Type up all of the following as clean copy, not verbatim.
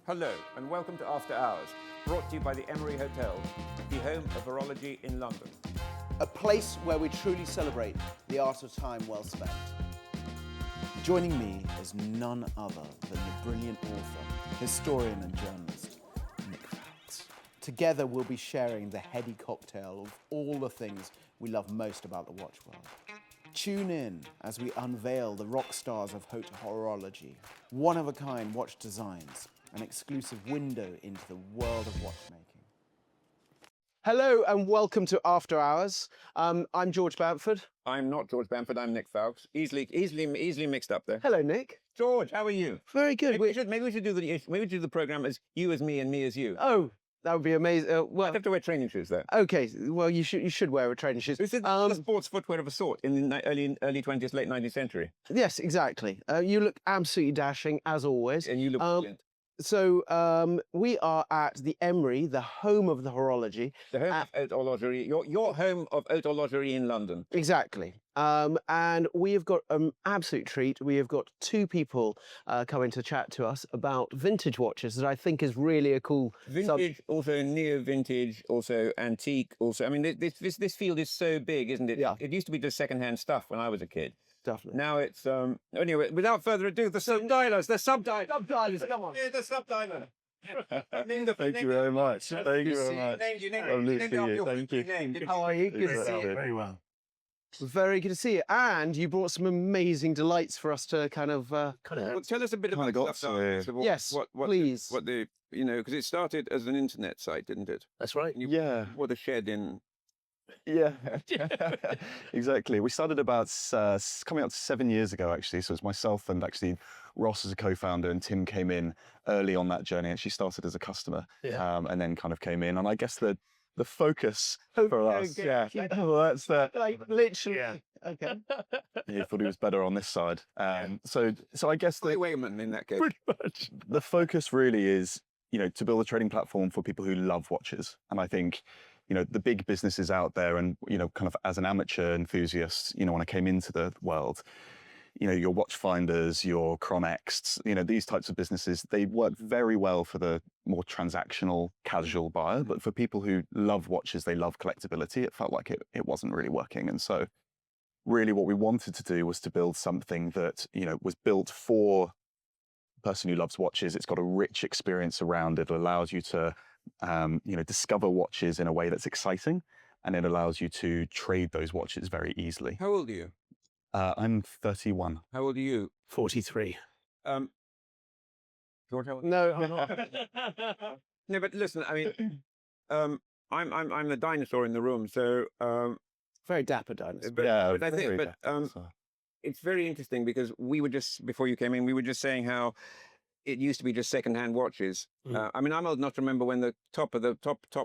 Hello and welcome to After Hours, brought to you by the Emory Hotel, the home of Horology in London. A place where we truly celebrate the art of time well spent. Joining me is none other than the brilliant author, historian and journalist, Nick Fowles. Together we'll be sharing the heady cocktail of all the things we love most about the watch world. Tune in as we unveil the rock stars of haute horology, one-of-a-kind watch designs, an exclusive window into the world of watchmaking. Hello and welcome to After Hours. I'm George Bamford. I'm not George Bamford, I'm Nick Fowles. Easily mixed up there. Hello, Nick. George, how are you? Very good. Maybe we should do the program as you as me and me as you. Oh, that would be amazing. I'd have to wear training shoes though. Okay. Well, you should wear a training shoes. This is the sports footwear of a sort in the early 20th, late 19th century. Yes, exactly. You look absolutely dashing as always. And you look brilliant. So we are at the Emory, the home of the horology. The home of haute horlogerie. Your home of haute horlogerie in London. Exactly. And we have got an absolute treat. We have got two people coming to chat to us about vintage watches that I think is really a cool... Vintage, also neo-vintage, also antique, also... I mean, this field is so big, isn't it? Yeah. It used to be just second-hand stuff when I was a kid. Definitely. Now it's... Anyway, without further ado, the subdialers, Subdialers, come on. Yeah, the subdialer. Thank you very much. Thank you very much. Lovely to see you. Thank you. How are you? Good to see you. Very well. Very good to see you. And you brought some amazing delights for us to kind of... Well, tell us a bit about got subdialers. Yes, please. What the... You know, because it started as an internet site, didn't it? That's right. Yeah. What a shed in... Yeah, exactly. We started about coming up to 7 years ago, actually. So it's myself and actually Ross as a co-founder, and Tim came in early on that journey. Actually started as a customer, and then kind of came in. And I guess the focus for us, well, that's like literally. Yeah. Okay. He thought he was better on this side. So I guess the Wayman in that case. Pretty much. The focus really is, you know, to build a trading platform for people who love watches, and I think, you know, the big businesses out there, and, you know, kind of as an amateur enthusiast, you know, when I came into the world, you know, your Watchfinders, your Chronex, you know, these types of businesses, they work very well for the more transactional, casual buyer. But for people who love watches, they love collectability, it felt like it wasn't really working. And so really what we wanted to do was to build something that, you know, was built for the person who loves watches. It's got a rich experience around it. It allows you to you know, discover watches in a way that's exciting, and it allows you to trade those watches very easily. How old are you? I'm 31. How old are you? 43. George, how old? No, I'm not. No, but listen, I mean, I'm the dinosaur in the room, so Very dapper dinosaur. But I think, it's very interesting because we were just, before you came in, we were just saying how it used to be just second-hand watches. I mean, I'm old enough to remember when the top,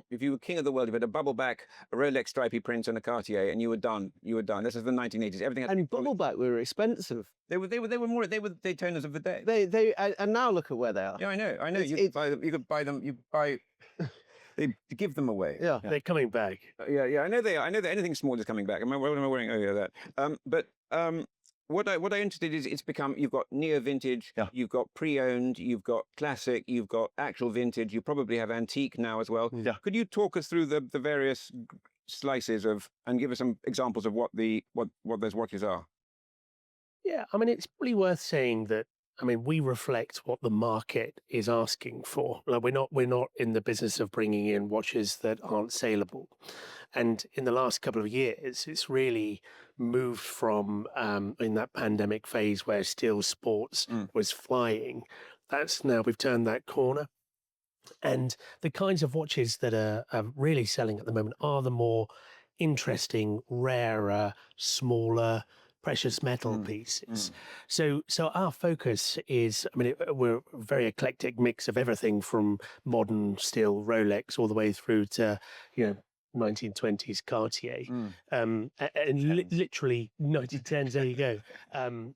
if you were king of the world, you had a bubble back, a Rolex stripy print, and a Cartier, and you were done. You were done. This is the 1980s. Everything. And bubble back were expensive. They were the Daytonas of the day. They and now look at where they are. Yeah, I know. You could buy them. They give them away. Yeah, they're coming back. Yeah, I know they are. I know that anything small is coming back. What am I wearing? Oh yeah, that. What I'm interested in is it's become, you've got neo-vintage, you've got pre-owned, you've got classic, you've got actual vintage, you probably have antique now as well. Yeah. Could you talk us through the various slices of, and give us some examples of what those watches are? Yeah, I mean, it's probably worth saying that, I mean, we reflect what the market is asking for. Like, we're not in the business of bringing in watches that aren't saleable. And in the last couple of years, it's really moved from in that pandemic phase where still sports was flying. That's now, we've turned that corner. And the kinds of watches that are really selling at the moment are the more interesting, rarer, smaller, precious metal pieces. So our focus is, I mean, we're a very eclectic mix of everything from modern steel Rolex all the way through to, you know, 1920s Cartier, and literally 1910s. There you go.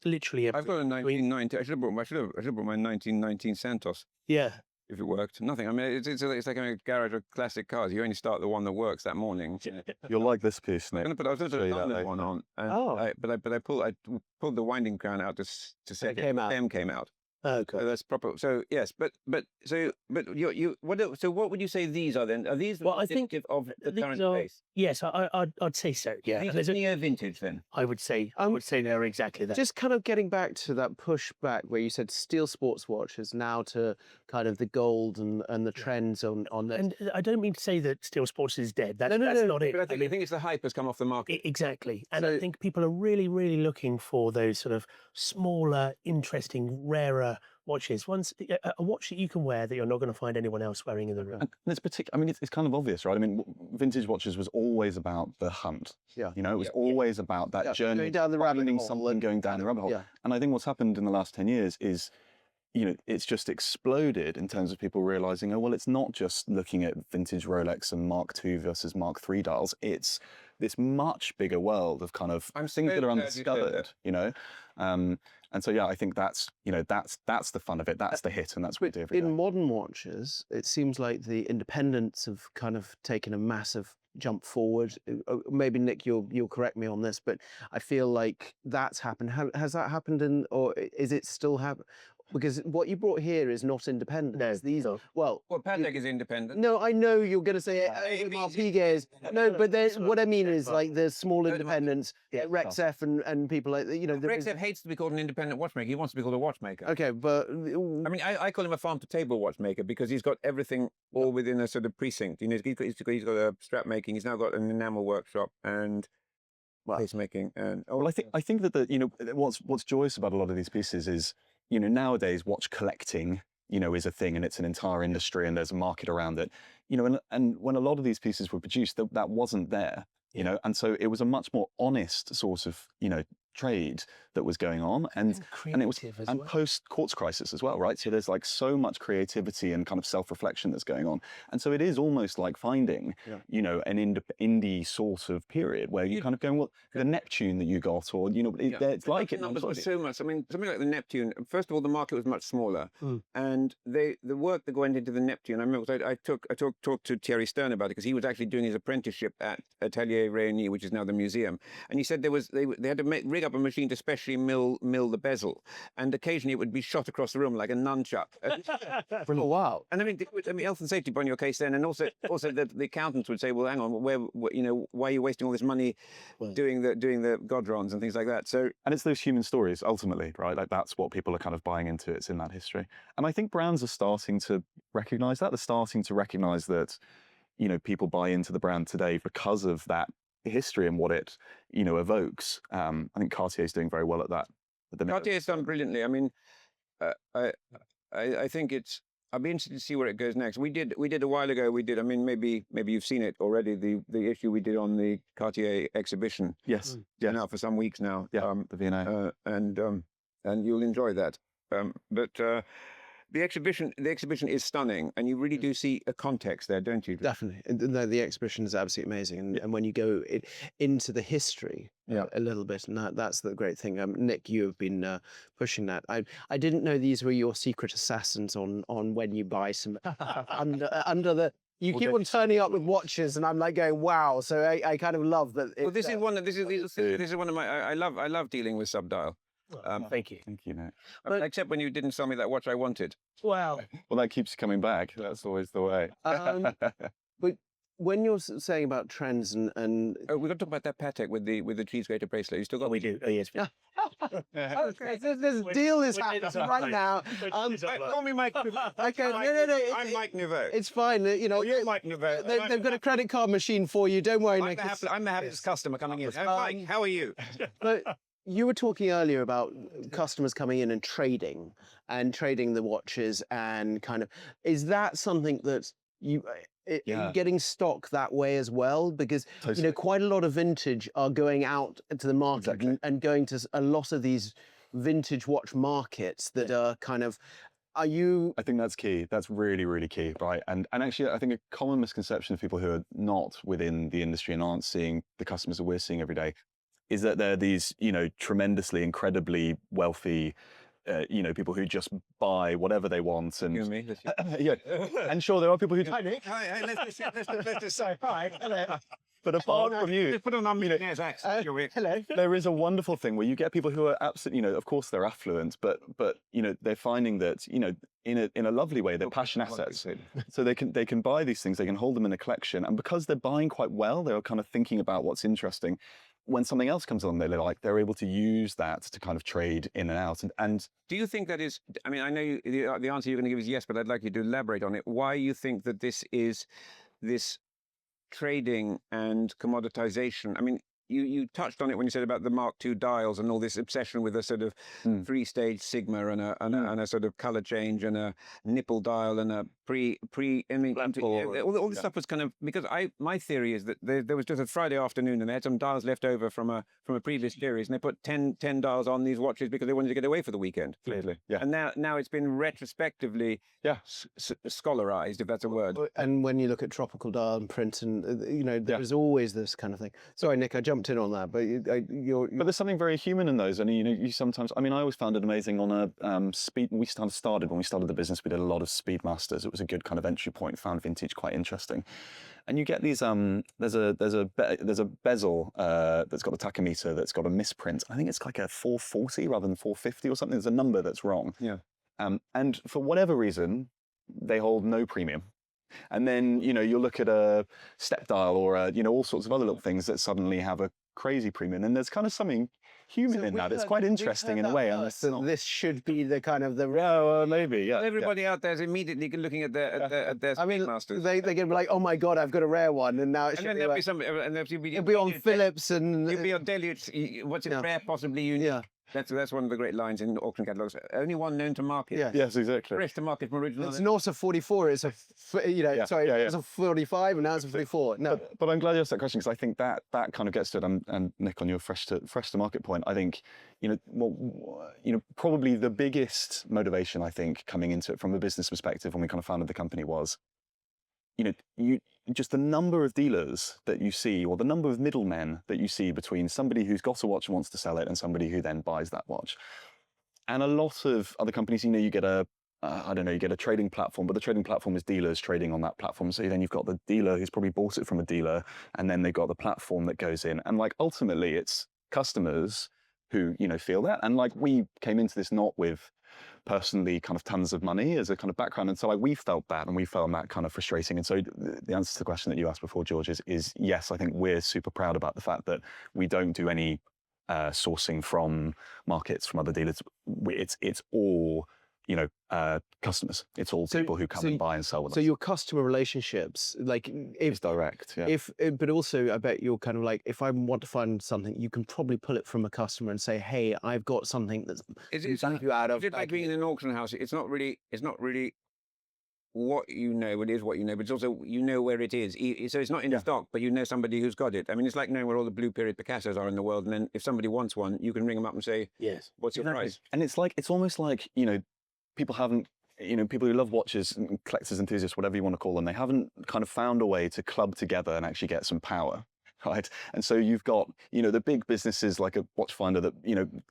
Literally, I've got a 1990. I should have brought my 1919 Santos. Yeah. If it worked, nothing. I mean, it's like a garage of classic cars. You only start the one that works that morning. You'll like this piece, Nick. I was going to put a London one on. And I pulled the winding crown out to say it came out. M came out. Okay. So that's proper. So yes, but what would you say these are then? Are these Well, I think indicative of the these current are- pace? Yes, I'd say so. Yeah, These There's are a- neo-vintage then. I would say they're exactly that. Just kind of getting back to that pushback where you said steel sports watches now to kind of the gold and the trends on that. And I don't mean to say that steel sports is dead. That's No, not it. But I think it's the hype has come off the market. Exactly. And I So- think people are really, really looking for those sort of smaller, interesting, rarer watches. A watch that you can wear that you're not going to find anyone else wearing in the room. And it's particular. I mean, it's kind of obvious, right? I mean, vintage watches was always about the hunt. Yeah. You know, it was always about that journey, going down the rabbit finding hole. something, going down the rabbit hole. Yeah. And I think what's happened in the last 10 years is, you know, it's just exploded in terms of people realizing, oh, well, it's not just looking at vintage Rolex and Mark II versus Mark III dials. It's this much bigger world of kind of I'm things so that are glad you said undiscovered, that. you know? And so, yeah, I think that's the fun of it. That's the hit, and that's what we do every day. In modern watches, it seems like the independents have kind of taken a massive jump forward. Maybe Nick, you'll correct me on this, but I feel like that's happened. Has that happened or is it still happening? Because what you brought here is not independent. No, These, no. well, Well, Patek is independent. no, I know you're going to say Marpigues. No, but there's what I mean is Well, like the small independents, Yeah, Rexef and people like that. You know, Rexef hates to be called an independent watchmaker. He wants to be called a watchmaker. Okay, but I mean, I call him a farm-to-table watchmaker because he's got everything all within a sort of precinct. You know, he's got a strap making. He's now got an enamel workshop and place making. And Well, I think that you know what's joyous about a lot of these pieces is, you know, nowadays watch collecting, you know, is a thing and it's an entire industry and there's a market around it, you know, and when a lot of these pieces were produced, that wasn't there, you know, and so it was a much more honest sort of, you know, trade that was going on, and it was creative as and well. post quartz crisis as well, right? So there's like so much creativity and kind of self-reflection that's going on, and so it is almost like finding, you know, an indie sort of period where you're kind of going, well, the Neptune that you got, or you know, it's like it. numbers were so much. I mean, something like the Neptune. First of all, the market was much smaller, and the work that went into the Neptune. I remember I talked to Thierry Stern about it because he was actually doing his apprenticeship at Atelier Réunion, which is now the museum, and he said they had to rig up a machine to specially mill the bezel, and occasionally it would be shot across the room like a nunchuck. oh wow. And I mean, health and safety on your case then, and also the accountants would say, well, hang on, you know, why are you wasting all this money doing the godrons and things like that? So, and it's those human stories ultimately, right? Like that's what people are kind of buying into. It's in that history, and I think brands are starting to recognize that. They're starting to recognize that, you know, people buy into the brand today because of that history and what it, you know, evokes. I think Cartier is doing very well at that. Cartier's done brilliantly. I mean, I think I'll be interested to see where it goes next. We did a while ago. I mean, maybe you've seen it already. The issue we did on the Cartier exhibition. Yes, Been out for some weeks now. Yeah, the V&A. And you'll enjoy that. But the exhibition is stunning, and you really do see a context there, don't you? Definitely. No, the exhibition is absolutely amazing. And when you go into the history a little bit, and that's the great thing. Nick, you have been pushing that. I didn't know these were your secret assassins on when you buy some under the... You keep on turning up with watches, and I'm like going, wow. So I kind of love that. Well, this is one of my... I love dealing with Subdial. Thank you. Thank you, Nick. Except when you didn't sell me that watch I wanted. Well, that keeps coming back. That's always the way. But when you're saying about trends and we've got to talk about that Patek with the cheese grater bracelet. You still got? we do. Oh yes. okay, this deal is happening right now. Call me Mike. Okay, no. I'm Mike Nouveau. It's fine. You know, you're Mike Nouveau. They've got a credit card machine for you. Don't worry, Nick. I'm the happiest customer coming in. Mike, how are you? But you were talking earlier about customers coming in and trading the watches and kind of, is that something that you getting stock that way as well? Because you know, quite a lot of vintage are going out to the market and going to a lot of these vintage watch markets that are kind of. I think that's key. That's really, really key, right? And actually, I think a common misconception of people who are not within the industry and aren't seeing the customers that we're seeing every day is that they're these, you know, tremendously, incredibly wealthy, you know, people who just buy whatever they want. And You and me. yeah, and sure, there are people who. Hi, Nick. Hi, let's just say hi. Hello. But apart from you, Just put on our millionaire's accent. Hello. there is a wonderful thing where you get people who are absolutely, of course they're affluent, but they're finding that, in a lovely way, they're passion assets. So they can buy these things, they can hold them in a collection, and because they're buying quite well, they're kind of thinking about what's interesting. When something else comes along, they're able to use that to kind of trade in and out. And do you think that is? I mean, I know the answer you're going to give is yes, but I'd like you to elaborate on it. Why you think that this is this trading and commoditization? I mean, you touched on it when you said about the Mark II dials and all this obsession with a sort of three-stage sigma and a sort of color change and a nipple dial and a all this stuff was kind of, because my theory is that there was just a Friday afternoon and they had some dials left over from a previous series, and they put 10 dials on these watches because they wanted to get away for the weekend. clearly, yeah. And now it's been retrospectively scholarized, if that's a word. And when you look at tropical dial and print, and there's always this kind of thing. Sorry, Nick, I jumped in on that, but But there's something very human in those, and you sometimes. I mean, I always found it amazing on a speed. We started when we started the business. We did a lot of Speedmasters. It was a good kind of entry point. Found vintage quite interesting, and you get these. There's a bezel that's got a tachometer that's got a misprint. I think it's like a 440 rather than 450 or something. There's a number that's wrong. Yeah. And for whatever reason, they hold no premium. And then, you'll look at a step dial or, all sorts of other little things that suddenly have a crazy premium. And there's kind of something human in that. It's quite interesting in a way. This should be the kind of the... Yeah, well, maybe, yeah. Everybody out there is immediately looking at their Speedmasters. They can be like, oh my God, I've got a rare one. And now it should there'll be some... And it'll be on Philips and... It'll be on Deluxe. What's it, rare, possibly unique? Yeah. That's one of the great lines in auction catalogues. Only one known to market. Yeah. Yes, exactly. Fresh to market from original. It's not a 44. It's a, it's a 45, and now it's a 44. No, but I'm glad you asked that question, because I think that kind of gets to it. And Nick, on your fresh to market point, I think probably the biggest motivation, I think, coming into it from a business perspective when we kind of founded the company was, just the number of dealers that you see, or the number of middlemen that you see between somebody who's got a watch and wants to sell it and somebody who then buys that watch. And a lot of other companies, you get a trading platform, but the trading platform is dealers trading on that platform. So then you've got the dealer who's probably bought it from a dealer, and then they've got the platform that goes in. And ultimately it's customers who, feel that. And we came into this not with personally kind of tons of money as a kind of background, and so we felt that, and we found that kind of frustrating. And so the answer to the question that you asked before, George, is yes. I think we're super proud about the fact that we don't do any sourcing from markets, from other dealers. It's all customers. It's all people who come and buy and sell with us. So your customer relationships, it's direct, yeah. But also, I bet you're kind of if I want to find something, you can probably pull it from a customer and say, hey, I've got something that's you out of. Is it like being in an auction house? It's not really what you know, it is what you know, but it's also, where it is. So it's not in stock, but somebody who's got it. I mean, it's like knowing where all the blue period Picassos are in the world, and then if somebody wants one, you can ring them up and say, yes, what's your price? And it's almost like, people haven't, people who love watches and collectors, enthusiasts, whatever you want to call them, they haven't kind of found a way to club together and actually get some power, right? And so you've got, the big businesses like a watchfinder that,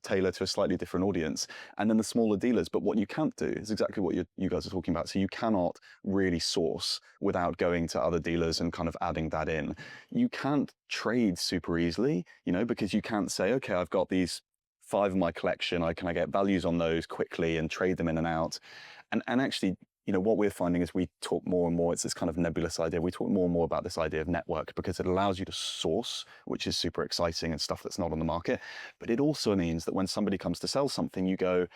tailor to a slightly different audience, and then the smaller dealers. But what you can't do is exactly what you guys are talking about. So you cannot really source without going to other dealers and kind of adding that in. You can't trade super easily, because you can't say, okay, I've got these 5 in my collection, can I get values on those quickly and trade them in and out? And actually, what we're finding is we talk more and more, it's this kind of nebulous idea, we talk more and more about this idea of network, because it allows you to source, which is super exciting, and stuff that's not on the market. But it also means that when somebody comes to sell something, you go,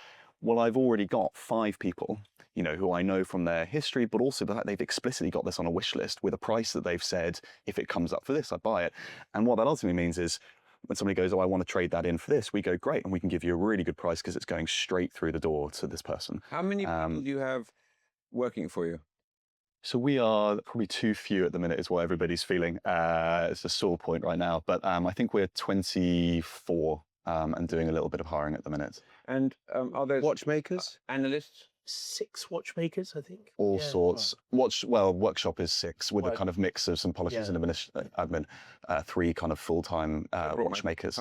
well, I've already got 5 people, who I know from their history, but also that they've explicitly got this on a wish list with a price that they've said, if it comes up for this, I buy it. And what that ultimately means is, when somebody goes, oh, I want to trade that in for this, we go, great, and we can give you a really good price because it's going straight through the door to this person. How many people do you have working for you? So we are probably too few at the minute, is what everybody's feeling. It's a sore point right now, but I think we're 24 and doing a little bit of hiring at the minute. And are there watchmakers, analysts? 6 watchmakers, I think. All sorts. Workshop is 6 with a kind of mix of some polishers and admin. 3 kind of full-time watchmakers.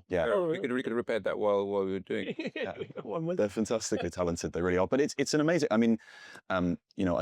Yeah. We could have repaired that while we were doing it. They're fantastically talented. They really are. But it's an amazing. I mean, I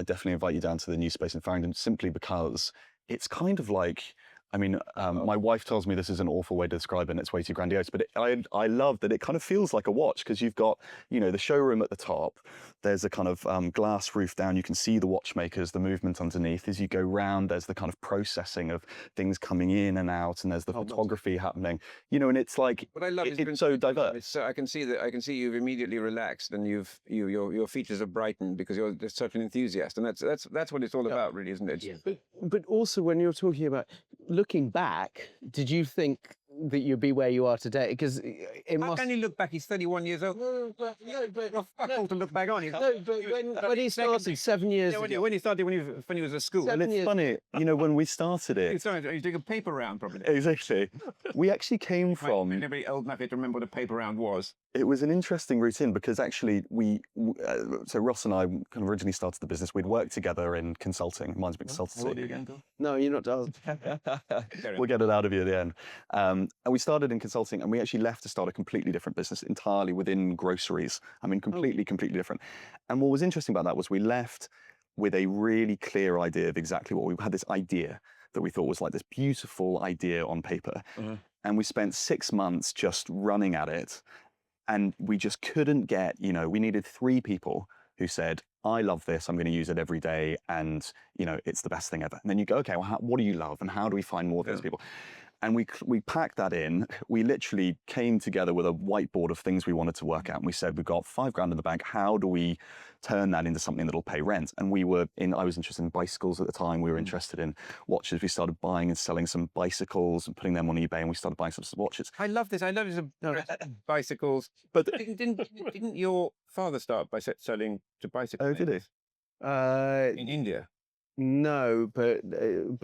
definitely invite you down to the new space in Farringdon, simply because it's kind of like I mean, my wife tells me this is an awful way to describe it and it's way too grandiose, but I love that it kind of feels like a watch because you've got, you know, the showroom at the top, there's a kind of glass roof down, you can see the watchmakers, the movement underneath. As you go round, there's the kind of processing of things coming in and out, and there's the photography happening, you know, and it's like, what I love it's so diverse. It's so, I can see you've immediately relaxed and your features are brightened because you're just such an enthusiast, and that's what it's all about, really, isn't it? Yeah. But also when you're talking about looking back, did you think that you'd be where you are today? Because it How must. can you look back? He's 31 years old. No, but To look back on. no, but when he started 7 years ago. When he started, when he was at school. 7 And it's years. funny, you know, when we started it, He's doing a paper round, probably. exactly, we actually came from, Anybody old enough here to remember what a paper round was? it was an interesting routine because actually so Ross and I kind of originally started the business. We'd worked together in consulting, management consultancy. No, you're not. We'll get it out of you at the end. And we started in consulting, and we actually left to start a completely different business entirely within groceries. I mean, completely different. And what was interesting about that was we left with a really clear idea of exactly what we had, this idea that we thought was like this beautiful idea on paper. And we spent 6 months just running at it. And we just couldn't get, you know, we needed 3 people who said, I love this, I'm going to use it every day, and, you know, it's the best thing ever. And then you go, okay, well, what do you love, and how do we find more of those people? And we packed that in. We literally came together with a whiteboard of things we wanted to work out. And we said, we've got £5 in the bank. How do we turn that into something that'll pay rent? And I was interested in bicycles at the time. We were interested in watches. We started buying and selling some bicycles and putting them on eBay. And we started buying some watches. I love this. Bicycles. But Didn't your father start by selling to bicycles? oh, did he? In India. No, but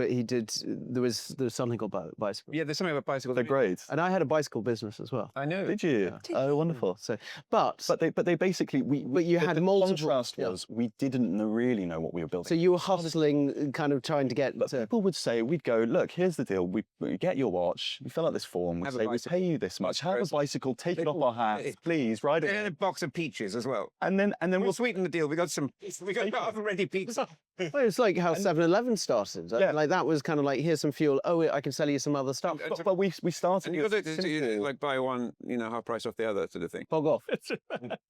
he did. There was something called bicycle. Yeah, there's something about bicycles. They're great. And I had a bicycle business as well. I know. Did you? Yeah. Oh, wonderful. So, But they basically But you had multiple. contrast was we didn't really know what we were building. So you were hustling, kind of trying to get. But people would say, we'd go, look, here's the deal. We get your watch, you fill out this form, we Have a say, we bicycle. pay you this much, have a bicycle, take it off our hats, please, ride it. And a box of peaches as well. And then We'll we'll sweeten the deal. We got already pizza. Well, it's like how 7-Eleven started. Yeah. Like that was kind of like, here's some fuel. Oh, I can sell you some other stuff. but we started And you with got to simple- like buy one, half price off the other sort of thing. Bog off.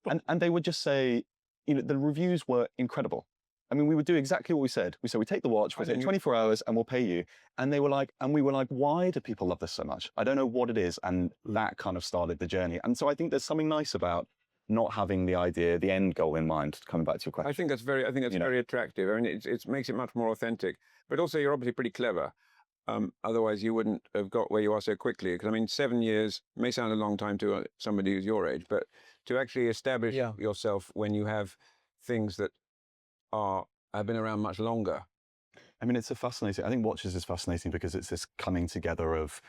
and they would just say, the reviews were incredible. I mean, we would do exactly what we said. We said, we take the watch, we take 24 hours and we'll pay you. And they were like, and we were like, why do people love this so much? I don't know what it is. And that kind of started the journey. And so I think there's something nice about not having the idea, the end goal in mind, coming back to your question. I think that's very attractive. I mean, it makes it much more authentic. But also, you're obviously pretty clever. Otherwise, you wouldn't have got where you are so quickly. Because I mean, 7 years may sound a long time to somebody who's your age, but to actually establish yourself when you have things that have been around much longer. I mean, I think watches is fascinating because it's this coming together of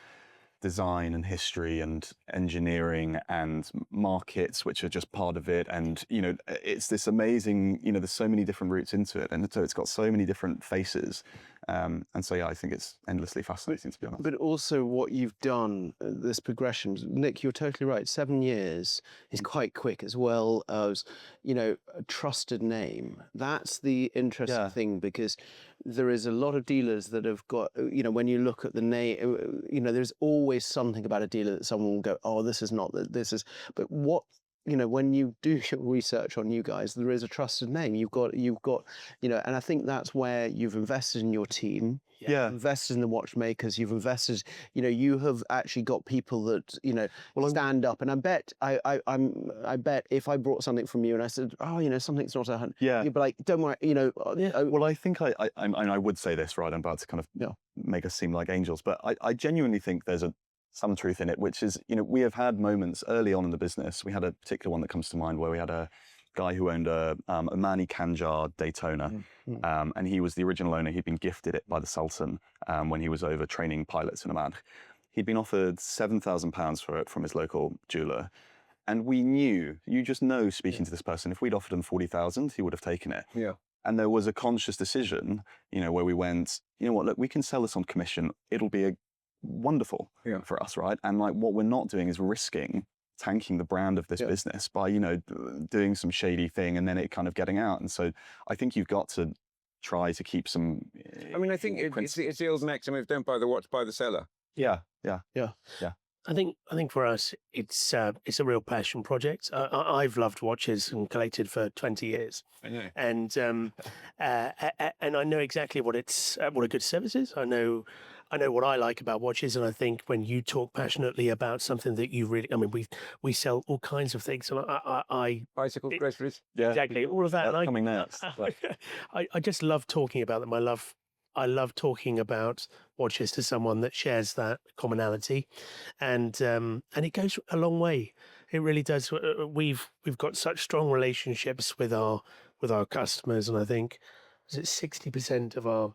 design and history and engineering and markets, which are just part of it. And, it's this amazing, there's so many different routes into it. And so it's got so many different faces. And so, yeah, I think it's endlessly fascinating, to be honest. But also what you've done, this progression, Nick, you're totally right. 7 years is quite quick, as well as, a trusted name. That's the interesting thing, because there is a lot of dealers that have got, when you look at the name, there's always something about a dealer that someone will go, oh, this is not, this is, but what, when you do your research on you guys, there is a trusted name. You've got, and I think that's where you've invested in your team. Yeah. Invested in the watchmakers. You've invested. You have actually got people that stand up. And I bet if I brought something from you and I said, oh, something's not 100. Yeah. You'd be like, don't worry. Well, I think I would say this, right? I'm about to kind of make us seem like angels, but I genuinely think there's some truth in it, which is, we have had moments early on in the business. We had a particular one that comes to mind where we had a guy who owned a Omani Kandjar Daytona, and he was the original owner. He'd been gifted it by the Sultan when he was over training pilots in Oman. He'd been offered £7,000 for it from his local jeweler. And we knew, you just know, speaking to this person, if we'd offered him 40,000, he would have taken it. Yeah. And there was a conscious decision, where we went, look, we can sell this on commission. It'll be wonderful for us, right? And like what we're not doing is tanking the brand of this business by, doing some shady thing and then it kind of getting out. And so I think you've got to try to keep some I mean, I think it's the old maxim: if don't buy the watch, buy the seller. Yeah. I think for us, it's a real passion project. I've loved watches and collated for 20 years. I know. And and I know exactly what a good service is. I know what I like about watches, and I think when you talk passionately about something that you really, I mean, we sell all kinds of things, and I Bicycles, groceries. Yeah. exactly all of that. That's And coming next. I just love talking about them. I love talking about watches to someone that shares that commonality, and it goes a long way. It really does. We've got such strong relationships with our customers, and I think 60% of our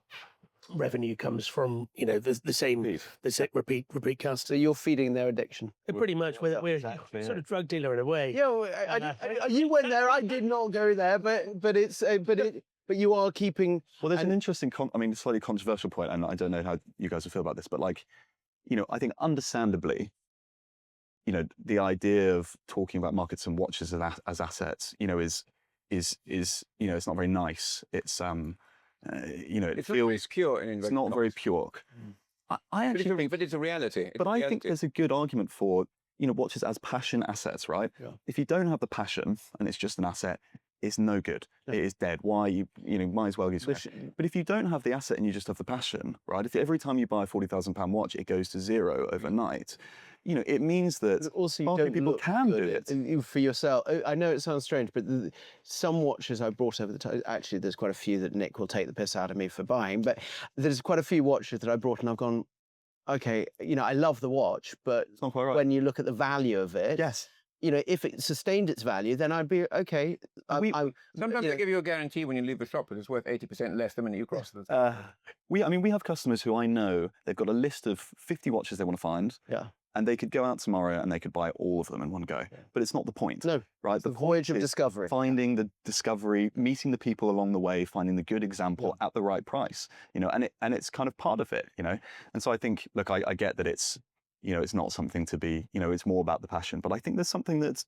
revenue comes from the same repeat So customer. you're feeding their addiction. Pretty much, we're exactly sort of drug dealer in a way. Yeah, well, you went there. I did not go there, but you are keeping. Well, there's an interesting, slightly controversial point, and I don't know how you guys will feel about this, but like, I think understandably, the idea of talking about markets and watches as assets, is it's not very nice. It's It's not very pure. it's not very pure. I actually think, but it's a reality. but I think there's a good argument for watches as passion assets, right? Yeah. If you don't have the passion and it's just an asset, it's no good. Yeah. It is dead. Why might as well use it. But if you don't have the asset and you just have the passion, right? If every time you buy a £40,000 watch, it goes to zero overnight, it means that Also, you far fewer don't people look can do good it. for yourself. I know it sounds strange, but some watches I brought over the time. Actually, there's quite a few that Nick will take the piss out of me for buying, but there's quite a few watches that I brought and I've gone, okay, I love the watch, but It's not quite right. when you look at the value of it, Yes. if it sustained its value, then I'd be okay. Sometimes they give you a guarantee when you leave the shop that it's worth 80% less the minute you cross the. We have customers who I know they've got a list of 50 watches they want to find. Yeah. And they could go out tomorrow and they could buy all of them in one go. Yeah. But it's not the point. No. Right? The voyage of is discovery. Finding the discovery, meeting the people along the way, finding the good example at the right price. And it's kind of part of it, And so I think, look, I get that it's it's not something to be, it's more about the passion. But I think there's something that's,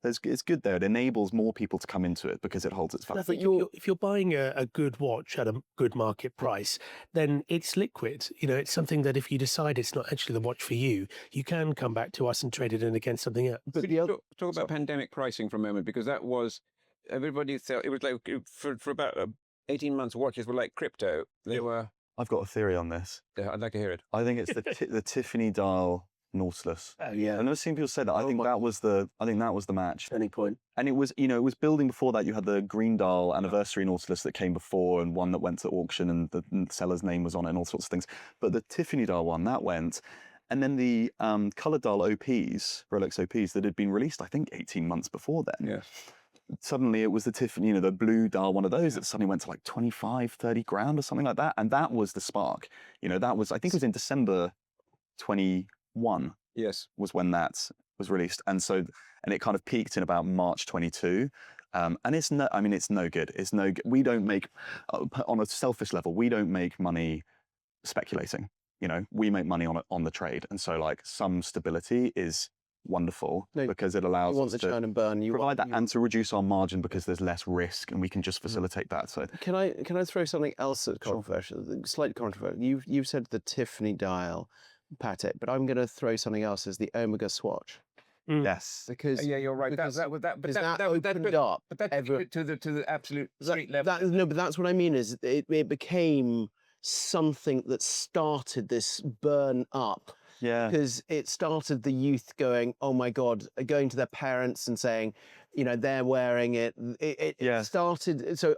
it's good there. It enables more people to come into it because it holds its value. I think if you're buying a good watch at a good market price, then it's liquid. It's something that if you decide it's not actually the watch for you, you can come back to us and trade it in against something else. But talk about pandemic pricing for a moment, because that was, everybody thought it was like for about 18 months, watches were like crypto. They were. I've got a theory on this. Yeah, I'd like to hear it. I think it's the Tiffany dial Nautilus. Oh yeah, I've never seen people say that. I think that was the match. turning point. And it was, it was building before that. You had the green dial anniversary Nautilus that came before, and one that went to auction, and the seller's name was on it, and all sorts of things. But the Tiffany dial one that went, and then the colored dial OPs, Rolex OPs, that had been released, I think, 18 months before then. Yes. Suddenly it was the Tiffany, the blue dial, one of those that suddenly went to like 25, 30 grand or something like that. And that was the spark. That was, I think it was in December 21. Yes. Was when that was released. And it kind of peaked in about March 22. And it's no good. It's no good. We don't make, on a selfish level, we don't make money speculating. We make money on the trade. And so like some stability is wonderful because it allows us to churn and burn. Provide that and to reduce our margin because there's less risk and we can just facilitate that. So can I throw something else at controversial, slightly controversial? You've said the Tiffany dial, Patek, but I'm going to throw something else as the Omega swatch. Yes, because yeah, you're right. Because that opened up but that took it to the absolute street level. No, but that's what I mean. Is it became something that started this burn up. Yeah. Because it started the youth going, oh my God, going to their parents and saying, they're wearing it. It started. So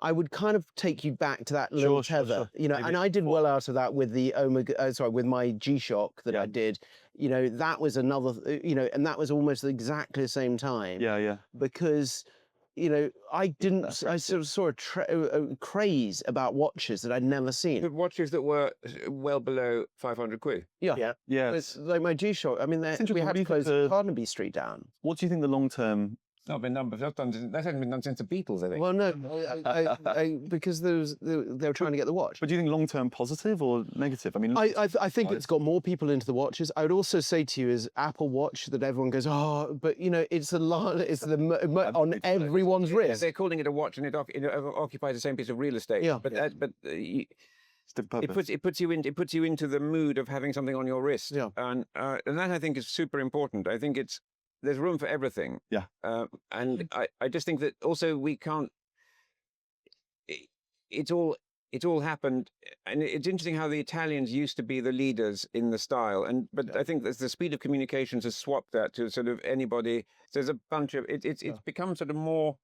I would kind of take you back to that little tether, Maybe. and I did well out of that with the Omega, with my G-Shock that I did. That was another, and that was almost exactly the same time. Yeah. Because I sort of saw a craze about watches that I'd never seen. The watches that were well below 500 quid. Yeah. Yeah. It's like my G-Shock. I mean, we had to close Carnaby Street down. What do you think the long-term It's not been done, but that hasn't been done since the Beatles, I think. Well, no, because they were trying to get the watch. But do you think long-term positive or negative? I mean, I think it's got more people into the watches. I would also say to you is Apple Watch that everyone goes, oh, but you know, it's on everyone's wrist. They're calling it a watch, and it occupies the same piece of real estate. Yeah. But it's the purpose. it puts you into the mood of having something on your wrist. Yeah. And that I think is super important. I think there's room for everything. Yeah. And I just think that also we can't. It's all happened, and it's interesting how the Italians used to be the leaders in the style, but I think that the speed of communications has swapped that to sort of anybody. So there's a bunch of it's become sort of more.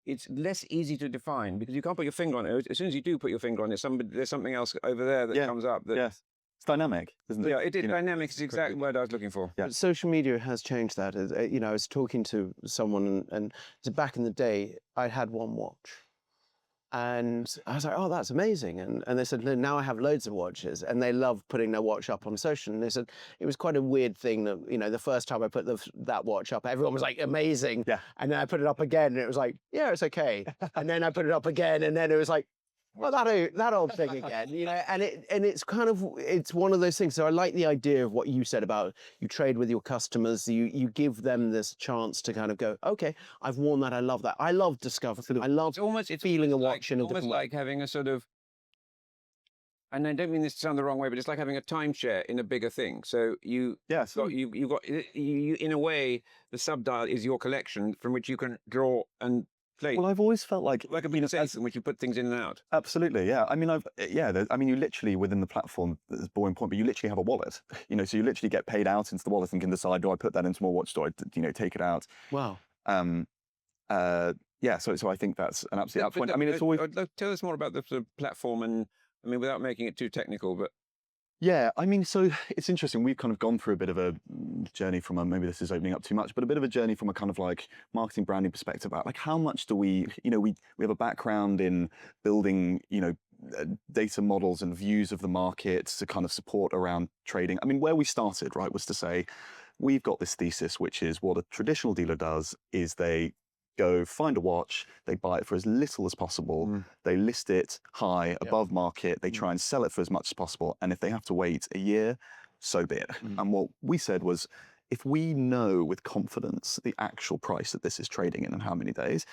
It's less easy to define because you can't put your finger on it. As soon as you do put your finger on it, there's something else over there that comes up. Yes, it's dynamic, isn't it? Yeah, it is dynamic. Is the exact word I was looking for. Yeah. But social media has changed that. You know, I was talking to someone, and back in the day, I had one watch. And I was like, oh, that's amazing. And they said, no, now I have loads of watches. And they love putting their watch up on social. And they said, it was quite a weird thing that, you know, the first time I put that watch up, everyone was like, amazing. Yeah. And then I put it up again, and it was like, yeah, it's okay. And then I put it up again, and then it was like, well, that old thing again, you know, and it's kind of, it's one of those things. So I like the idea of what you said about you trade with your customers, you give them this chance to kind of go, okay, I've worn that, I love that. I love discovery. I love it's feeling a watch in a different way. Almost like having a sort of, and I don't mean this to sound the wrong way, but it's like having a timeshare in a bigger thing. So you in a way, the Subdial is your collection from which you can draw and play. Well, I've always felt like a big safe in which you put things in and out. Absolutely, yeah. I mean, you literally within the platform, there's a boring point, but you literally have a wallet. You know, so you literally get paid out into the wallet and can decide, do I put that into my watch? Do I, take it out? Wow. Yeah. So I think that's an absolute point. I mean, it's always. Tell us more about the sort of platform, and I mean, without making it too technical, but. Yeah, I mean, so it's interesting. We've kind of gone through a bit of a journey from maybe this is opening up too much, but a bit of a journey from a kind of like marketing branding perspective about like how much do we have a background in building, data models and views of the market to kind of support around trading. I mean, where we started, right, was to say, we've got this thesis, which is what a traditional dealer does is they go find a watch, they buy it for as little as possible, they list it high above market, they try and sell it for as much as possible, and if they have to wait a year, so be it. And what we said was, if we know with confidence the actual price that this is trading in and how many days,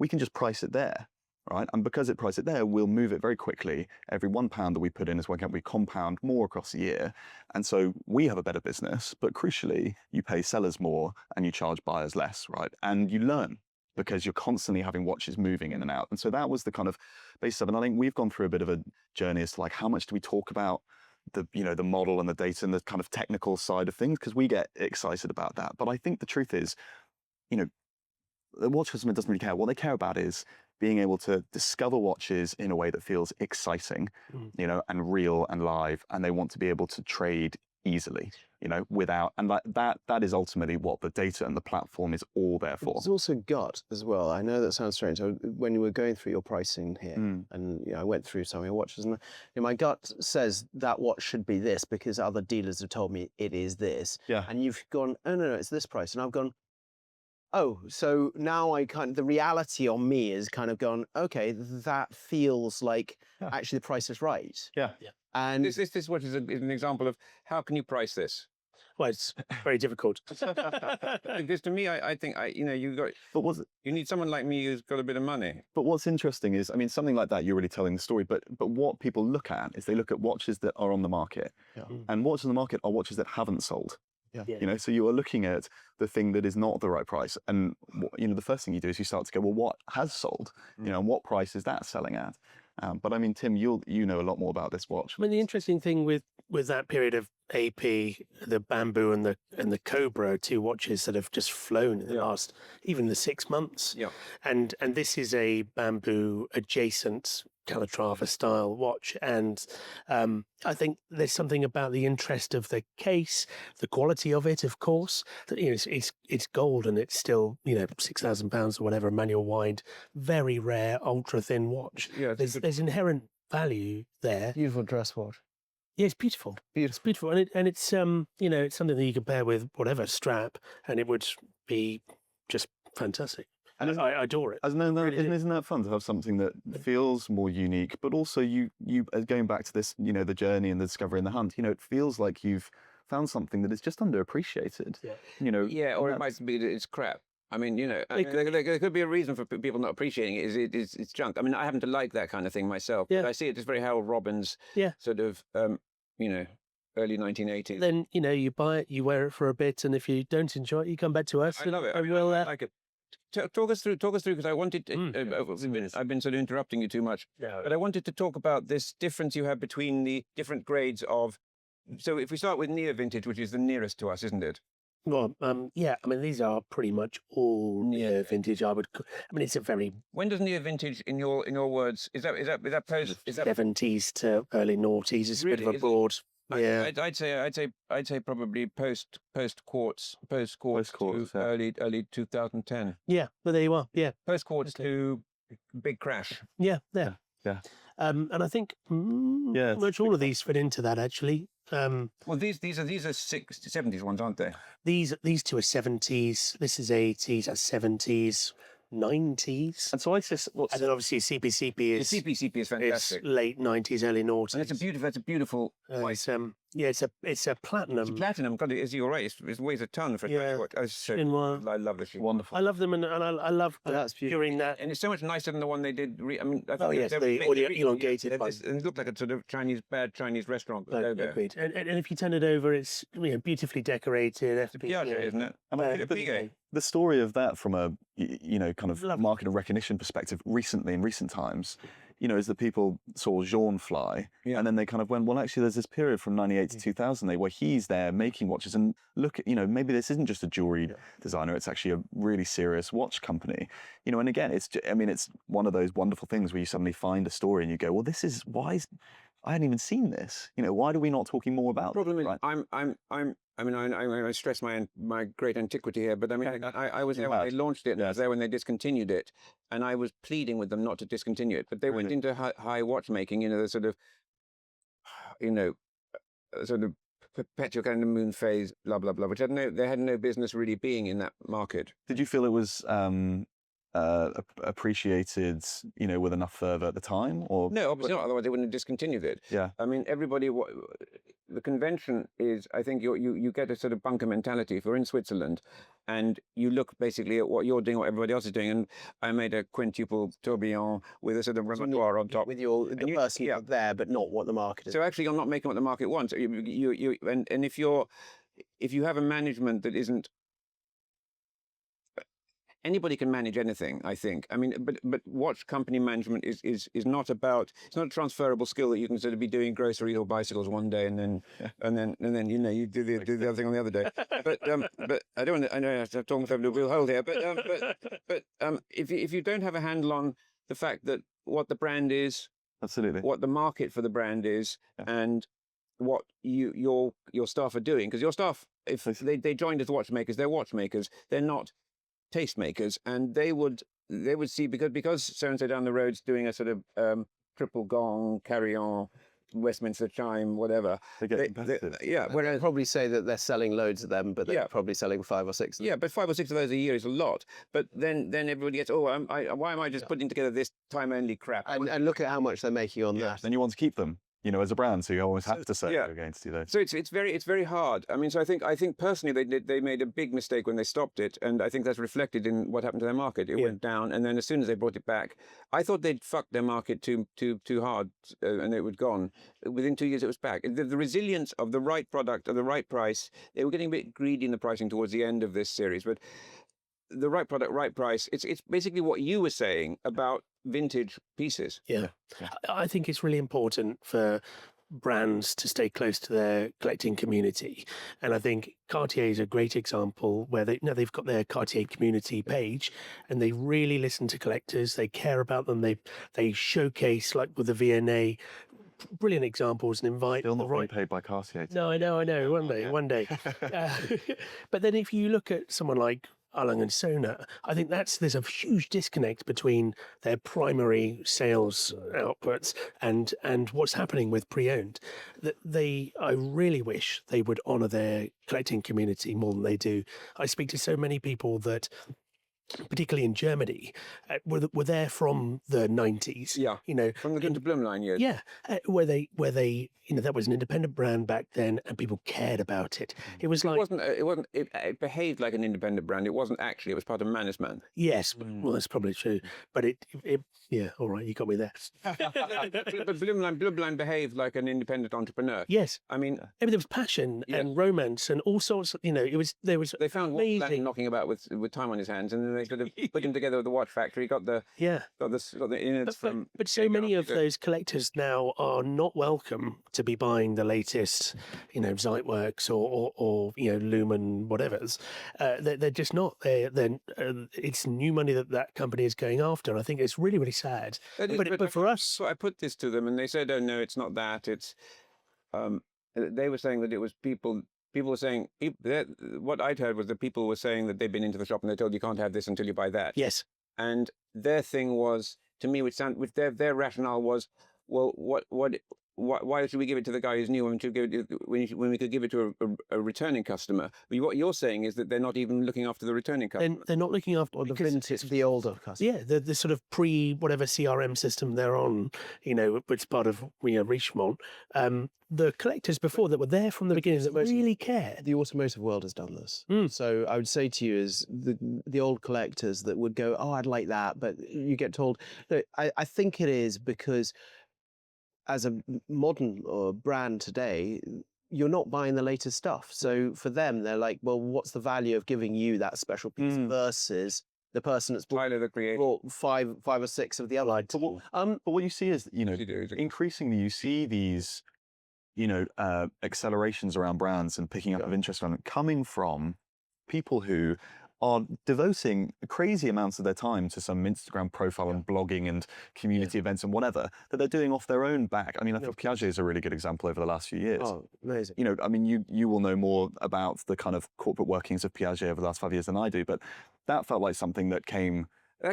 we can just price it there, right? And because it priced it there, we'll move it very quickly. Every £1 that we put in is working out, we compound more across a year. And so we have a better business, but crucially, you pay sellers more and you charge buyers less, right? And you learn, because you're constantly having watches moving in and out. And so that was the kind of basis of it. And I think we've gone through a bit of a journey as to like, how much do we talk about the model and the data and the kind of technical side of things? Because we get excited about that. But I think the truth is, the watch customer doesn't really care. What they care about is being able to discover watches in a way that feels exciting, and real and live. And they want to be able to trade easily, without, and that is ultimately what the data and the platform is all there for. It's also gut as well. I know that sounds strange. When you were going through your pricing here, and I went through some of your watches, and my gut says that watch should be this because other dealers have told me it is this. Yeah. And you've gone, oh no, it's this price, and I've gone, oh, so now the reality on me is kind of gone, okay, that feels like actually the price is right. Yeah. And this watch is an example of how can you price this? Well, it's very difficult. Because to me, I think you need someone like me who's got a bit of money. But what's interesting is, I mean, something like that, you're really telling the story, but what people look at is they look at watches that are on the market. Yeah. And watches on the market are watches that haven't sold. Yeah. So you are looking at the thing that is not the right price. And, the first thing you do is you start to go, well, what has sold? And what price is that selling at? But I mean, Tim, you know a lot more about this watch. I mean, the interesting thing with that period of AP, the Bamboo and the Cobra, two watches that have just flown in the last, even the 6 months. Yeah. And this is a Bamboo adjacent Calatrava style watch, and I think there's something about the interest of the case, the quality of it, of course. That it's gold and it's still £6,000 or whatever, manual wind, very rare, ultra thin watch. Yeah, there's inherent value there. Beautiful dress watch. Yeah, it's beautiful. It's beautiful, and it's it's something that you compare with whatever strap, and it would be just fantastic. And I adore it. Isn't that fun to have something that feels more unique, but also you going back to this, the journey and the discovery and the hunt, it feels like you've found something that is just underappreciated. Yeah, or it might be that it's crap. I mean, there could be a reason for people not appreciating it. It's junk. I mean, I happen to like that kind of thing myself. Yeah. But I see it as very Harold Robbins sort of, early 1980s. Then, you buy it, you wear it for a bit, and if you don't enjoy it, you come back to us. I love it. I like it. Talk us through, because I wanted to, I've been sort of interrupting you too much, but I wanted to talk about this difference you have between the different grades of, so if we start with near vintage, which is the nearest to us, isn't it? Well, yeah, I mean, these are pretty much all near vintage. It's a very... When does near vintage, in your words, is that post? Is that 70s to early noughties? It's really, a bit of a broad... Yeah, I'd say probably post quartz to early 2010. Yeah, well, there you are. Yeah, Post quartz to big crash. Yeah. And I think much all of these fit into that actually. Well, these are 70s ones, aren't they? These two are 70s. This is 80s. That's 70s. 90s. And so I just, and then obviously CPCP is... The CPCP is fantastic. It's late 90s, early noughties. And it's a beautiful white. It's a platinum. It's platinum. God, you're right. It weighs a ton for a watch. I love this. Wonderful. I love them, and I love during that. And it's so much nicer than the one they did. The elongated one. And it looked like a sort of bad Chinese restaurant logo. Agreed. And if you turn it over, it's beautifully decorated. It's a Piaget, isn't it? The story of that from a kind of market and recognition perspective in recent times, is that people saw Jean fly, and then they kind of went, well, actually, there's this period from 98 to 2008 where he's there making watches, and look at, maybe this isn't just a jewelry designer, it's actually a really serious watch company, and again, it's one of those wonderful things where you suddenly find a story and you go, well, I hadn't even seen this. Why are we not talking more about it? The problem is, I stress my great antiquity here, but I was there when they launched it, and I was there when they discontinued it, and I was pleading with them not to discontinue it, but they went into high watchmaking, the sort of, sort of perpetual kind of moon phase, blah blah blah, which they had no business really being in that market. Did you feel it was appreciated, with enough fervor at the time, or no? Obviously not. Otherwise, they wouldn't have discontinued it. Yeah. I mean, everybody. The convention is, I think, you get a sort of bunker mentality. If we're in Switzerland, and you look basically at what you're doing, what everybody else is doing, and I made a quintuple tourbillon with a sort of repertoire on top. With the person you're there, but not what the market is. So actually, you're not making what the market wants. And if you have a management that isn't. Anybody can manage anything, I think. I mean, but watch company management is not about. It's not a transferable skill that you can sort of be doing groceries or bicycles one day and then you do the other thing on the other day. But I don't want to. I know I'm talking over the wheel hole here. But if you don't have a handle on the fact that what the brand is, absolutely, what the market for the brand is, and what your staff are doing, because your staff, if they joined as watchmakers, they're watchmakers. They're not tastemakers, and they would see because so and so down the road's doing a sort of triple gong, carillon, Westminster chime, whatever. They get competitive. Whereas probably say that they're selling loads of them, but they're probably selling 5 or 6 of them. Yeah, but 5 or 6 of those a year is a lot. But then everybody gets, why am I just putting together this time only crap? And look at how much they're making on that. Then you want to keep them. As a brand, so you always have to say against those. So it's very hard. I mean, so I think personally they made a big mistake when they stopped it, and I think that's reflected in what happened to their market. It went down, and then as soon as they brought it back, I thought they'd fucked their market too hard, and it was gone. Within 2 years, it was back. The resilience of the right product at the right price. They were getting a bit greedy in the pricing towards the end of this series, but the right product, right price. It's basically what you were saying about vintage pieces. Yeah. I think it's really important for brands to stay close to their collecting community, and I think Cartier is a great example where they've got their Cartier community page, and they really listen to collectors. They care about them. They showcase, like with the V&A, brilliant examples, and invite. Still not being paid by Cartier. No, I know. One day. But then if you look at someone like Arlang and Sona, I think there's a huge disconnect between their primary sales outputs and what's happening with pre-owned. I really wish they would honour their collecting community more than they do. I speak to so many people that particularly in Germany, were there from the 90s. Yeah. You know, From the Günter Blumlein years. yeah, where they, you know, that was an independent brand back then, and people cared about it. It was like, It behaved like an independent brand. It wasn't actually. It was part of Mannesmann. yes, well, that's probably true, but yeah, all right, you got me there. But Blumlein behaved like an independent entrepreneur. Yes, I mean, there was passion Yeah. and romance and all sorts. You know, there was they found amazing. Blumlein knocking about with time on his hands, and then they sort of put him together with the watch factory. Got the innards from. But so many of those collectors now are not welcome to be buying the latest, you know, Zeitwerks or you know, Lumen whatever's. They're just not. It's new money that company is going after. And I think it's really sad. But for us, so I put this to them, and they said, "Oh no, it's not that. It's." They were saying that it was people. People were saying what I'd heard was that people were saying that they'd been into the shop and they told you can't have this until you buy that. yes, And their thing was, to me, with their rationale was, well, why should we give it to the guy who's new when we could give it to a returning customer? But what you're saying is that they're not even looking after the returning customer. they're not looking after Or the because vintage, the older customer. yeah, the sort of whatever CRM system they're on, you know, which part of, you know, Richemont. The collectors before that were there from the beginning that really cared. The automotive world has done this. Mm. So I would say to you is the old collectors that would go, oh, I'd like that, but you get told. No, I think it is because as a modern brand today, you're not buying the latest stuff. So for them, they're like, well, what's the value of giving you that special piece versus the person that's Tyler, the creator. bought five or six of the other? But what you see is, you know, increasingly you see these, you know, accelerations around brands and picking up of interest around them coming from people who are devoting crazy amounts of their time to some Instagram profile and blogging and community events and whatever that they're doing off their own back. I mean, I think Piaget is a really good example over the last few years. Oh, amazing. You know, I mean, you will know more about the kind of corporate workings of Piaget over the last 5 years than I do, but that felt like something that came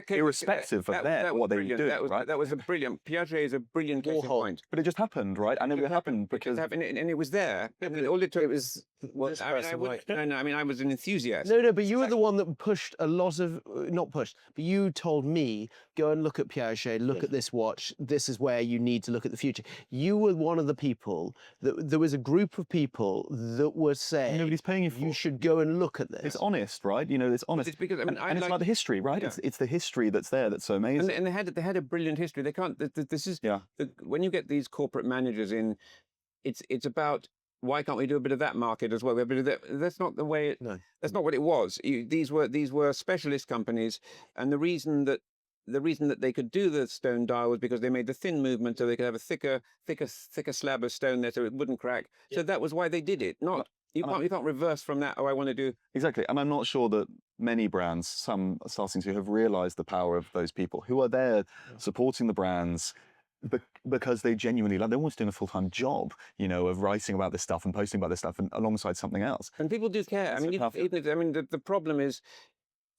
irrespective of what they were doing, right? That was a brilliant. Piaget is a brilliant case in point. But it just happened, right? And it happened because and it was there. I mean, all it took was. I mean, I was an enthusiast. No, but you were the one that pushed a lot of, not pushed, but you told me, go and look at Piaget, look at this watch, this is where you need to look at the future. You were one of the people, there was a group of people that were saying, nobody's paying you for you should go and look at this. It's honest, right? You know, it's honest. It's because, I mean, and it's like the history, right? Yeah. It's the history that's there that's so amazing. And they had a brilliant history. They can't, this is, when you get these corporate managers in, it's about, why can't we do a bit of that market as well? We have a bit of that. That's not the way. That's not what it was. These were specialist companies, and the reason that they could do the stone dial was because they made the thin movement, so they could have a thicker slab of stone there, so it wouldn't crack. Yeah. So that was why they did it. Not you can't reverse from that. Oh, I want to do exactly. And I'm not sure that many brands, some are starting to have realised the power of those people who are there supporting the brands. Because they genuinely they're almost doing a full-time job, you know, of writing about this stuff and posting about this stuff and alongside something else. And people do care. The problem is,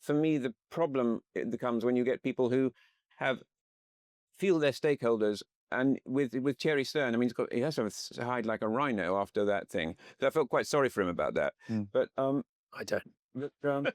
for me, the problem comes when you get people who feel they're stakeholders. And with Thierry Stern, I mean, he has to hide like a rhino after that thing. So I felt quite sorry for him about that. But I don't.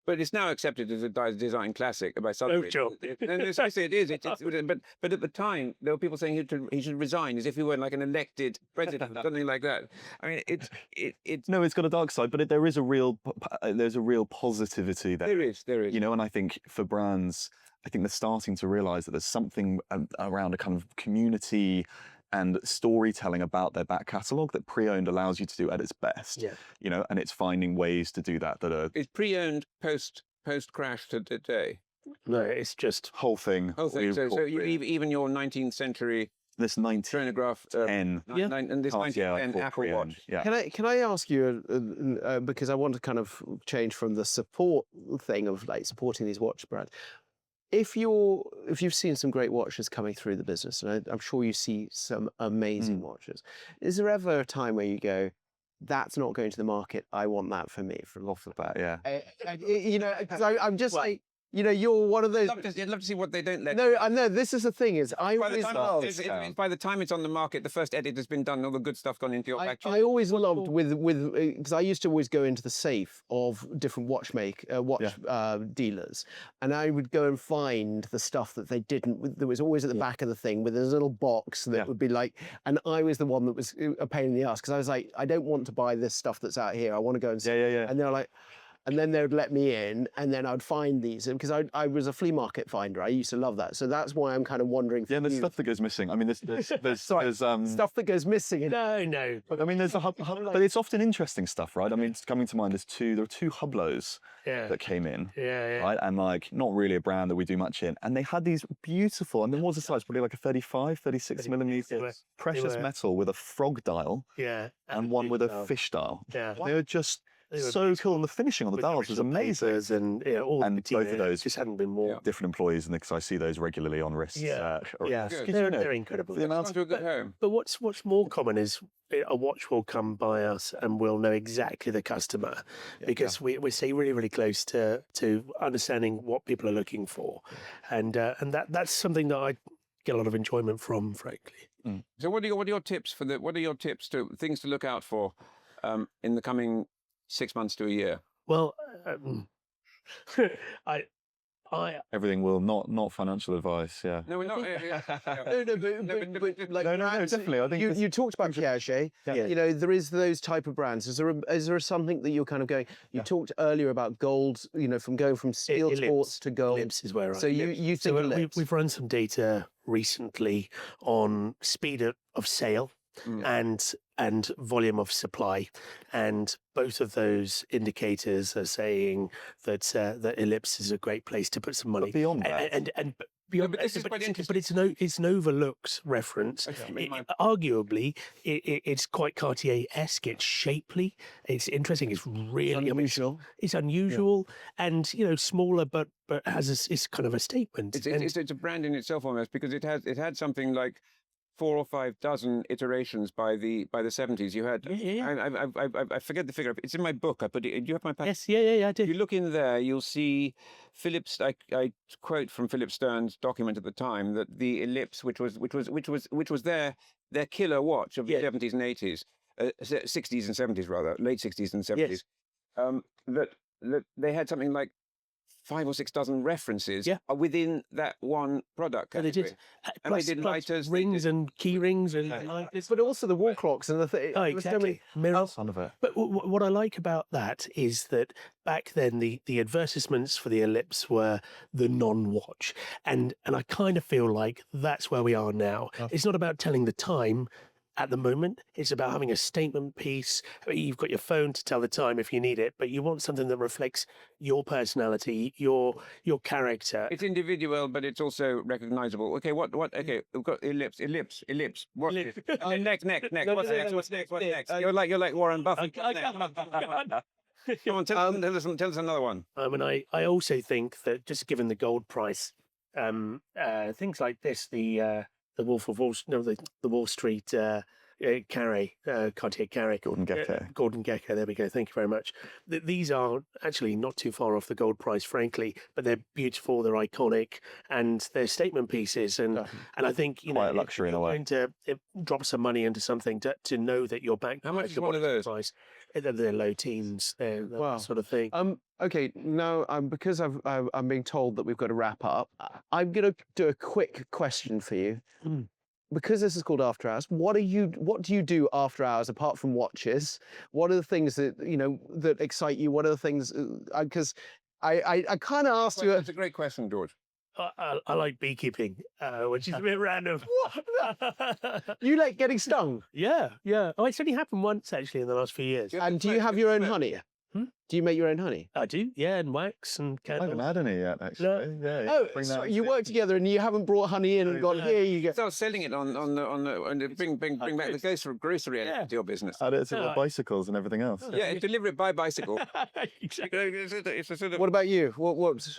But it's now accepted as a design classic by Subdial. Oh, sure. And I say it is. But at the time, there were people saying he should resign as if he were like an elected president, something like that. I mean, it's no, it's got a dark side, but there's a real positivity there. There is. You know, and I think for brands, I think they're starting to realise that there's something around a kind of community and storytelling about their back catalogue that pre-owned allows you to do at its best. Yeah. You know, and it's finding ways to do that are... It's pre-owned post crash to today. No, it's just whole thing. So even your 19th century this 19 chronograph 10 and this 1910 Apple Watch. Yeah. Can I ask you because I want to kind of change from the support thing of like supporting these watch brands. If you've seen some great watches coming through the business, and I'm sure you see some amazing watches, is there ever a time where you go, that's not going to the market, I want that for me from off the bat? Yeah. You know, because I'm just like, you know, you're one of those. I'd love to see what they don't let. No, I know. This is the thing is, I By the, always time by the time it's on the market, the first edit has been done, all the good stuff gone into your factory. I always loved with because I used to always go into the safe of different watch dealers, and I would go and find the stuff that they didn't. There was always at the back of the thing with a little box that would be like, and I was the one that was a pain in the ass because I was like, I don't want to buy this stuff that's out here. I want to go and see. And they're like. And then they would let me in, and then I'd find these because I was a flea market finder. I used to love that, so that's why I'm kind of wondering. Yeah, there's stuff that goes missing. I mean, there's stuff that goes missing. No. But I mean, there's a hub, but it's often interesting stuff, right? I mean, it's coming to mind. There are two Hublos that came in, right, and like not really a brand that we do much in, and they had these beautiful, and there was a size probably like a 35, 36 millimeters precious metal with a frog dial, and one with a fish dial. Yeah, they were just. So cool, and the finishing on the dials was amazing. And all and both of those just hadn't been more different employees, and because I see those regularly on wrists. They're incredible. The amount to a good home. But what's more common is a watch will come by us, and we'll know exactly the customer because we stay really, really close to understanding what people are looking for, and that's something that I get a lot of enjoyment from, frankly. So, what are your tips for what are your tips to things to look out for in the coming 6 months to a year? Well, everything will not financial advice. Yeah. No, we're not. No, definitely. I think you talked about Curated. You know, there is those type of brands. Is there something that you're kind of going? You talked earlier about gold. You know, from going from steel quartz to gold. Ellipse is where so you think we've run some data recently on speed of sale. And volume of supply, and both of those indicators are saying that that Ellipse is a great place to put some money. But beyond that, and beyond, but it's an overlooked reference. Arguably, it's quite Cartier-esque. It's shapely. It's interesting. It's really unusual. It's unusual, and smaller, but has it's kind of a statement. It's a brand in itself almost, because it had something like 4 or 5 dozen iterations by the 70s. You had, I forget the figure. It's in my book. I put it. Do you have my pack? Yes, I do. If you look in there, you'll see Phillips. I quote from Philip Stern's document at the time that the Ellipse, which was their killer watch of the 70s and 80s, 60s and 70s rather, late 60s and 70s. That they had something like 5 or 6 dozen references within that one product category. And they did. And they did lighters, rings and key rings and lighters. But also the wall clocks and the thing. Oh, exactly. Mirrors. Son of it. But what I like about that is that back then the advertisements for the Ellipse were the non-watch. And I kind of feel like that's where we are now. It's not about telling the time. At the moment, it's about having a statement piece. You've got your phone to tell the time if you need it, but you want something that reflects your personality, your character. It's individual, but it's also recognizable. Okay, what? Okay, we've got ellipse. What? Next. What's next? You're like Warren Buffett. Come on, tell us another one. I mean, I also think that just given the gold price, things like this, the Wolf of Wall, the Wall Street Carry, Cartier Carry. Gordon Gekko. Gordon Gekko, there we go. Thank you very much. These are actually not too far off the gold price, frankly, but they're beautiful, they're iconic, and they're statement pieces. And I think, quite a luxury in a way. Going to drop some money into something to know that you're back. How much is one of those? Price. They're low teens, they're that sort of thing. Okay, now because I'm being told that we've got to wrap up, I'm going to do a quick question for you. Because this is called After Hours, what do you do after hours apart from watches? What are the things that that excite you? What are the things? Because I kind of asked you. That's a great question, George. I like beekeeping, which is a bit random. You like getting stung? Yeah. Oh, it's only happened once actually in the last few years. And do you have your own honey? Do you make your own honey? I do, yeah, and wax and candles. I haven't had any yet, actually. No. Oh, so you work together and you haven't brought honey in and gone, here you go. Start selling it on the bring back the grocery end to your business. Add it to bicycles and everything else. Yeah, deliver it by bicycle. Exactly. It's a sort of... What about you? What's...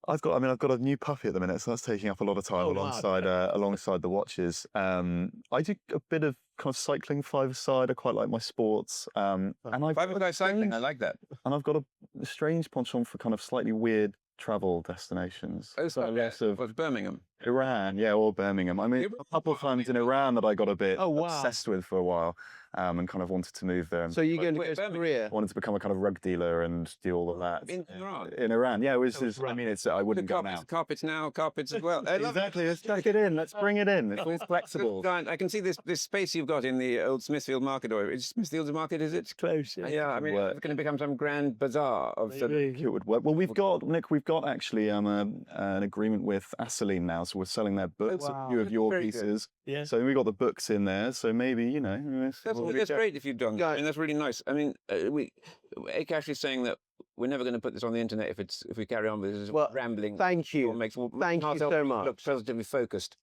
I've got a new puppy at the minute, so that's taking up a lot of time alongside the watches. I do a bit of kind of cycling 5-a-side. I quite like my sports. And 5-a-side cycling, I like that. And I've got a strange penchant for kind of slightly weird travel destinations. Oh, So so less of was Birmingham. Iran, yeah, or Birmingham. I mean, a couple of times in Iran that I got a bit Oh, wow. obsessed with for a while, and kind of wanted to move there. And So you're going to Wait, go to Birmingham. Korea? I wanted to become a kind of rug dealer and do all of that. In Iran? In Iran, yeah. It was. was I mean, it's. I wouldn't go now. Carpets now, carpets as well. I love Exactly. Let's take it in. Let's bring it in. It's all flexible. Giant. I can see this space you've got in the old Smithfield Market, or is Smithfield's Market? Is it? Close. Yeah, I mean, work. it's going to become some grand bazaar of sort of. It would work. Well, we've got Nick. We've got actually an agreement with Asseline now, so we're selling their books. wow. A few of your Very good. pieces. Yeah. So we got the books in there. So maybe That's great if you've done that. I mean, that's really nice. I mean, Akash is saying that we're never going to put this on the internet if we carry on with this Well, rambling. Thank you. Thank you so much. Look positively focused.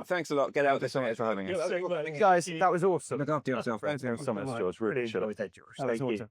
Thanks a lot. Get out Thanks so much for having us. Guys, that was awesome. Look after yourself. Thanks so much, George. Really should have. Thank you.